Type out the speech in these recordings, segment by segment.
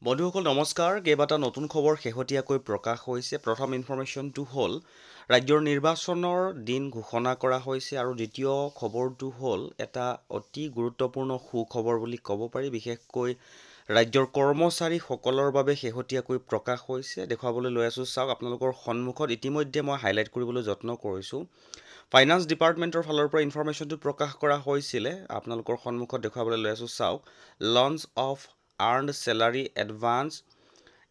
বন্ধুসকল নমস্কাৰ। কেইবাটা নতুন খবৰ শেহতীয়াকৈ প্ৰকাশ হৈছে। প্ৰথম ইনফৰমেশ্যনটো হ'ল ৰাজ্যৰ নিৰ্বাচনৰ দিন ঘোষণা কৰা হৈছে আৰু দ্বিতীয় খবৰটো হ'ল এটা অতি গুৰুত্বপূৰ্ণ সুখবৰ বুলি ক'ব পাৰি। বিশেষকৈ ৰাজ্যৰ কৰ্মচাৰীসকলৰ বাবে শেহতীয়াকৈ প্ৰকাশ হৈছে। দেখুৱাবলৈ লৈ আছোঁ, চাওক আপোনালোকৰ সন্মুখত। ইতিমধ্যে মই হাইলাইট কৰিবলৈ যত্ন কৰিছোঁ। ফাইনেন্স ডিপাৰ্টমেণ্টৰ ফালৰ পৰা ইনফৰমেশ্যনটো প্ৰকাশ কৰা হৈছিলে। আপোনালোকৰ সন্মুখত দেখুৱাবলৈ লৈ আছোঁ, চাওক। Launch of earned salary advance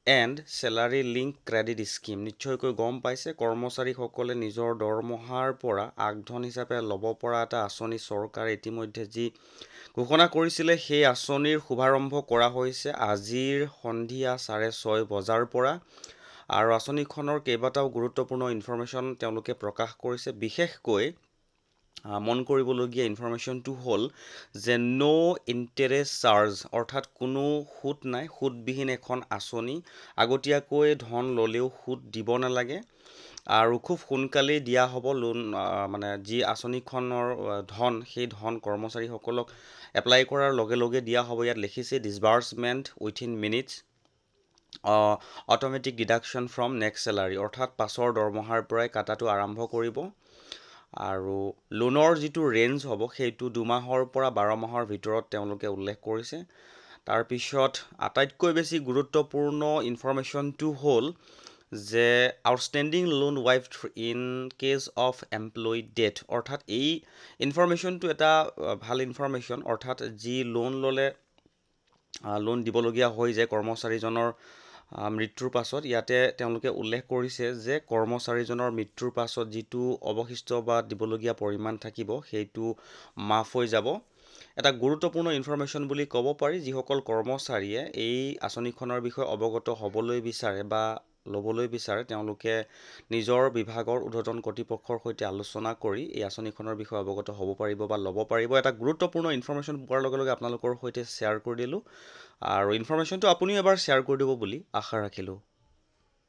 and salary link credit scheme. নিশ্চয়কৈ গম পাইছে, কৰ্মচাৰীসকলে নিজৰ দৰমহাৰ পৰা আগধন হিচাপে ল'ব পৰা এটা আঁচনি চৰকাৰে ইতিমধ্যে যি ঘোষণা কৰিছিলে, সেই আঁচনিৰ শুভাৰম্ভ কৰা হৈছে আজিৰ সন্ধিয়া 6:30 বজাৰ পৰা। আৰু আঁচনিখনৰ কেইবাটাও গুৰুত্বপূৰ্ণ ইনফৰমেশ্যন তেওঁলোকে প্ৰকাশ কৰিছে। বিশেষকৈ মন কৰিবলগীয়া ইনফৰমেশ্যনটো হ'ল যে ইণ্টাৰেষ্ট চাৰ্জ, অৰ্থাৎ কোনো সুত নাই, সুতবিহীন এখন আঁচনি। আগতীয়াকৈ ধন ল'লেও সুত দিব নালাগে আৰু খুব সোনকালেই দিয়া হ'ব লোন। যি আঁচনিখনৰ ধন, সেই ধন কৰ্মচাৰীসকলক এপ্লাই কৰাৰ লগে লগে দিয়া হ'ব। ইয়াত লিখিছে disbursement within minutes, automatic deduction from next salary, অৰ্থাৎ পাছৰ দৰমহাৰ পৰাই কাটাটো আৰম্ভ কৰিব। আৰু লোনৰ যিটো ৰেঞ্জ হ'ব, সেইটো 2 মাহৰ পৰা 12 মাহৰ ভিতৰত তেওঁলোকে উল্লেখ কৰিছে। তাৰপিছত আটাইতকৈ বেছি গুৰুত্বপূৰ্ণ ইনফৰমেশ্যনটো হ'ল যে outstanding loan waived in case of employee death, অৰ্থাৎ এই ইনফৰমেশ্যনটো এটা ভাল ইনফৰমেশ্যন। অৰ্থাৎ যি লোন ল'লে লোন দিবলগীয়া হৈ যায় কৰ্মচাৰীজনৰ মৃত্যুৰ পাছত, ইয়াতে তেওঁলোকে উল্লেখ কৰিছে যে কৰ্মচাৰীজনৰ মৃত্যুৰ পাছত যিটো অৱশিষ্ট বা দিবলগীয়া পৰিমাণ থাকিব, সেইটো মাফ হৈ যাব। এটা গুৰুত্বপূৰ্ণ ইনফৰমেশ্যন বুলি ক'ব পাৰি। যিসকল কৰ্মচাৰীয়ে এই আঁচনিখনৰ বিষয়ে অৱগত হ'বলৈ বিচাৰে বা ল'বলৈ বিচাৰে, তেওঁলোকে নিজৰ বিভাগৰ ঊৰ্ধ্বতন কৰ্তৃপক্ষৰ সৈতে আলোচনা কৰি এই আঁচনিখনৰ বিষয়ে অৱগত হ'ব পাৰিব বা ল'ব পাৰিব। এটা গুৰুত্বপূৰ্ণ ইনফৰমেশ্যন পোৱাৰ লগে লগে আপোনালোকৰ সৈতে শ্বেয়াৰ কৰি দিলোঁ আৰু ইনফৰমেশ্যনটো আপুনিও এবাৰ শ্বেয়াৰ কৰি দিব বুলি আশা ৰাখিলোঁ।